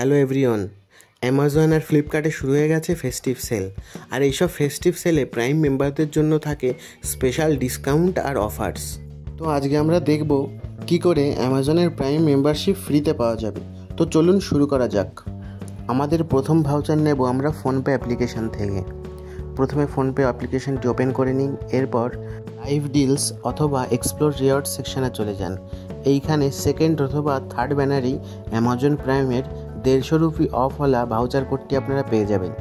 Hello everyone, Amazon আর ফ্লিপকার্টে শুরু হয়ে গেছে ফেস্টিভ সেল। আর এইসব ফেস্টিভ সেলে প্রাইম মেম্বারদের জন্য থাকে স্পেশাল ডিসকাউন্ট আর অফার্স। তো আজকে আমরা দেখব কি করে অ্যামাজনের প্রাইম মেম্বারশিপ ফ্রিতে পাওয়া যাবে। তো চলুন শুরু করা যাক। আমাদের প্রথম ভাউচার নেব আমরা ফোনপে অ্যাপ্লিকেশান থেকে। প্রথমে ফোনপে অ্যাপ্লিকেশানটি ওপেন করে নিন। এরপর লাইভ ডিলস অথবা এক্সপ্লোর রিওয়ার্ড সেকশানে চলে যান। এইখানে সেকেন্ড অথবা থার্ড ব্যানারেই অ্যামাজন প্রাইমের 150 রুপি অফ হলা ভাউচার কোডটি আপনারা পেয়ে যাবেন।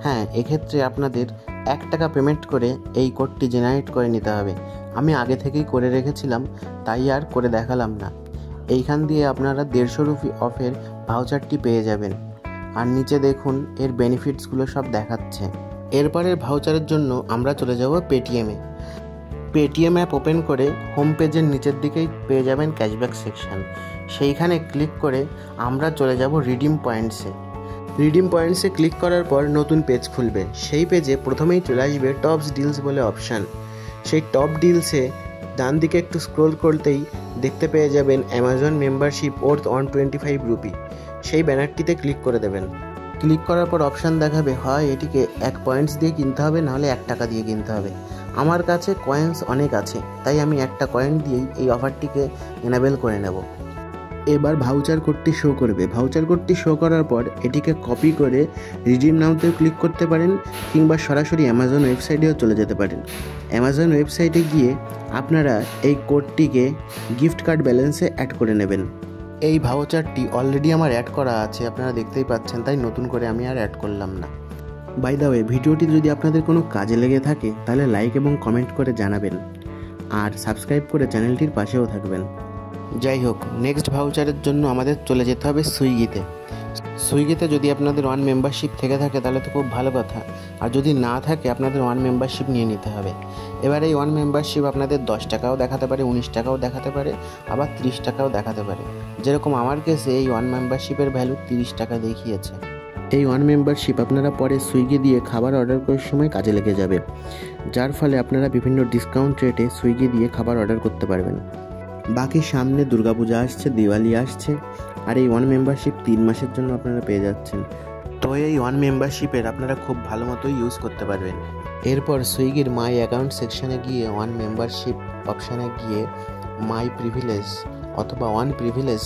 হ্যাঁ, এক্ষেত্রে আপনাদের 1 টাকা পেমেন্ট করে এই কোডটি জেনারেট করে নিতে হবে। আমি আগে থেকেই করে রেখেছিলাম, তাই আর করে দেখালাম না। এইখান দিয়ে আপনারা 150 রুপি অফের ভাউচারটি পেয়ে যাবেন। আর নিচে দেখুন এর বেনিফিটসগুলো সব দেখাচ্ছে। এরপরের ভাউচারের জন্য আমরা চলে যাব পেটিএমে। পেটিএম অ্যাপ ওপেন করে হোম পেজের নিচের দিকেই পেয়ে যাবেন ক্যাশব্যাক সেকশন। সেইখানে ক্লিক করে আমরা চলে যাব রিডিম পয়েন্টসে। রিডিম পয়েন্টসে ক্লিক করার পর নতুন পেজ খুলবে। সেই পেজে প্রথমেই চলে আসবে টপস ডিলস বলে অপশান। সেই টপ ডিলসে ডান দিকে একটু স্ক্রোল করতেই দেখতে পেয়ে যাবেন অ্যামাজন মেম্বারশিপ ওর্থ 125 রুপি। সেই ব্যানারটিতে ক্লিক করে দেবেন। ক্লিক করার পর অপশান দেখাবে হয় এটিকে 1 পয়েন্টস দিয়ে কিনতে হবে, নাহলে 1 টাকা দিয়ে কিনতে হবে। আমার কাছে কয়েন্স অনেক আছে, তাই আমি 1টা কয়েন দিয়েই এই অফারটিকে এনাবেল করে নেব। এবার ভাউচার কোডটি শো করবে। ভাউচার কোডটি শো করার পর এটিকে কপি করে রিডিম নাওতেও ক্লিক করতে পারেন, কিংবা সরাসরি অ্যামাজন ওয়েবসাইটেও চলে যেতে পারেন। অ্যামাজন ওয়েবসাইটে গিয়ে আপনারা এই কোডটিকে গিফট কার্ড ব্যালেন্সে অ্যাড করে নেবেন। এই ভাউচারটি অলরেডি আমার অ্যাড করা আছে, আপনারা দেখতেই পাচ্ছেন, তাই নতুন করে আমি আর অ্যাড করলাম না। বাই দ্য ওয়ে, ভিডিওটি যদি আপনাদের কোনো কাজে লেগে থাকে তাহলে লাইক এবং কমেন্ট করে জানাবেন, আর সাবস্ক্রাইব করে চ্যানেলটির পাশেও থাকবেন। যাই হোক, নেক্সট ভাউচারের জন্য আমাদের চলে যেতে হবে সুইগিতে। সুইগিতে যদি আপনাদের 1 মেম্বারশিপ থেকে থাকে তাহলে তো খুব ভালো কথা, আর যদি না থাকে আপনাদের 1 মেম্বারশিপ নিয়ে নিতে হবে। এবার এই 1 মেম্বারশিপ আপনাদের 10 টাকাও দেখাতে পারে, 19 টাকাও দেখাতে পারে, আবার 30 টাকাও দেখাতে পারে। যেরকম আমার কেসে এই 1 মেম্বারশিপের ভ্যালু 30 টাকা দেখিয়েছে। এই 1 মেম্বারশিপ আপনারা পরে সুইগি দিয়ে খাবার অর্ডার করার সময় কাজে লেগে যাবে, যার ফলে আপনারা বিভিন্ন ডিসকাউন্ট রেটে সুইগি দিয়ে খাবার অর্ডার করতে পারবেন। বাকি সামনে দুর্গাপূজা আসছে, দিওয়ালি আসছে, আর এই 1 মেম্বারশিপ 3 মাসের জন্য আপনারা পেয়ে যাচ্ছেন। তো এই 1 মেম্বারশিপের আপনারা খুব ভালো মতো ইউজ করতে পারবেন। এরপর সুইগির মাই অ্যাকাউন্ট সেকশানে গিয়ে 1 মেম্বারশিপ অপশানে গিয়ে মাই প্রিভিলেজ অথবা 1 প্রিভিলেজ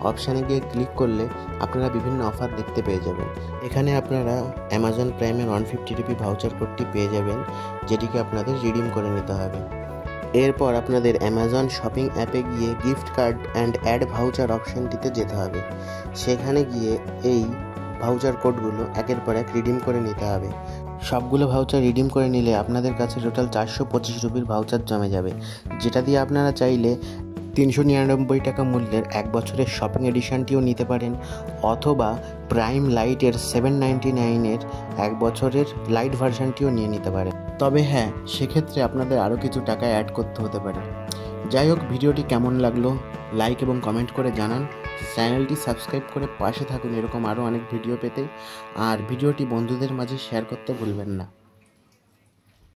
অপশানে গিয়ে ক্লিক করলে আপনারা বিভিন্ন অফার দেখতে পেয়ে যাবেন। এখানে আপনারা অ্যামাজন প্রাইমের 150 রুপি ভাউচার কোডটি পেয়ে যাবেন, যেটিকে আপনাদের রিডিম করে নিতে হবে। এরপর আপনাদের অ্যামাজন শপিং অ্যাপে গিয়ে gift card and add voucher অপশানটিতে যেতে হবে। সেখানে গিয়ে এই ভাউচার কোডগুলো একের পর এক রিডিম করে নিতে হবে। সবগুলো ভাউচার রিডিম করে নিলে আপনাদের কাছে টোটাল 425 রুপির ভাউচার জমে যাবে, যেটা দিয়ে আপনারা চাইলে 399 টাকা মূল্যের 1 বছরের শপিং এডিশনটিও নিতে পারেন, অথবা প্রাইম লাইটের 799-এর 1 বছরের লাইট ভার্সানটিও নিয়ে নিতে পারেন। তবে হ্যাঁ, সেক্ষেত্রে আপনাদের আরও কিছু টাকা অ্যাড করতে হতে পারে। যাই হোক, ভিডিওটি কেমন লাগলো লাইক এবং কমেন্ট করে জানান। চ্যানেলটি সাবস্ক্রাইব করে পাশে থাকুন এরকম আরও অনেক ভিডিও পেতে, আর ভিডিওটি বন্ধুদের মাঝে শেয়ার করতে ভুলবেন না।